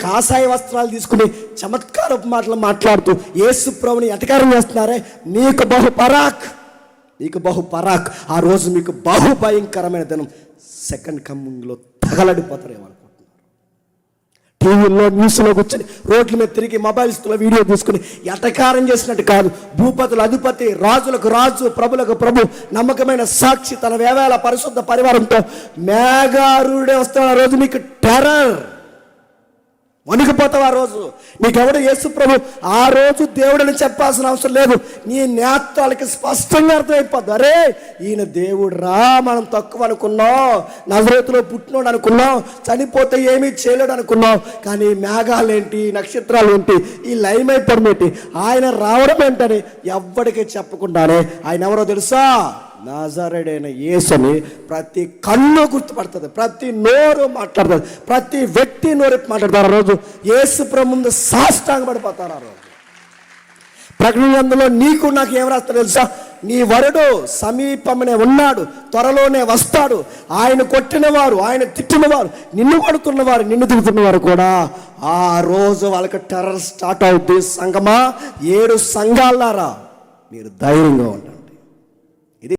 కాషాయ వస్త్రాలు తీసుకుని చమత్కారపు మాటలు మాట్లాడుతూ యేసు ప్రభుని ఎటకారం చేస్తున్నారే, మీకు బహు పరాక్. ఆ రోజు మీకు బహు భయంకరమైన దినం. సెకండ్ కమింగ్లో తగలడిపోతారేమో అనుకుంటున్నారు. టీవీలో న్యూస్లో కూర్చొని రోడ్ల మీద తిరిగి మొబైల్స్లో వీడియో తీసుకుని ఎటకారం చేసినట్టు కాదు. భూపతుల అధిపతి, రాజులకు రాజు, ప్రభులకు ప్రభు, నమ్మకమైన సాక్షి, తన వేవేల పరిశుద్ధ పరివారంతో మేఘారుడే వస్తున్న రోజు మీకు టెర్రర్, వణికిపోతావు. ఆ రోజు నీకెవడు యేసు ప్రభు ఆ రోజు దేవుడని చెప్పాల్సిన అవసరం లేదు. నీ నేత్రాలకి స్పష్టంగా అర్థమైపోద్ది, అరే ఈయన దేవుడు రా, మనం తక్కువ అనుకున్నాం, నజరేతులో పుట్టినోడు అనుకున్నాం, చనిపోతే ఏమీ చేయలేడు అనుకున్నాం. కానీ మేఘాలేంటి, నక్షత్రాలు ఏంటి, ఈ లయమైపోవడం ఏంటి, ఆయన రావడం ఏంటని ఎవ్వడికి చెప్పకుండానే ఆయన ఎవరో తెలుసా? నాజరేయుడైన యేసుని ప్రతి కన్ను గుర్తుపడుతుంది, ప్రతి నోరు మాట్లాడుతుంది, ప్రతి వ్యక్తి నోరు మాట్లాడతారు. ఆ రోజు యేసు ప్రభు ముందు సాష్టాంగపడిపోతారు. ఆ రోజు ప్రకటన గ్రంథంలో నీకు నాకు ఏం రాస్తాడు తెలుసా? నీ వరుడు సమీపమనే ఉన్నాడు, త్వరలోనే వస్తాడు. ఆయన కొట్టినవారు, ఆయన తిట్టినవారు, నిన్ను కొడుతున్నవారు, నిన్ను తిడుతున్నవారు కూడా ఆ రోజు వాళ్ళకి టెర్రర్ స్టార్ట్ అవుతుంది. సంగమా, 7 సంఘాలారా మీరు ధైర్యంగా ఉండండి.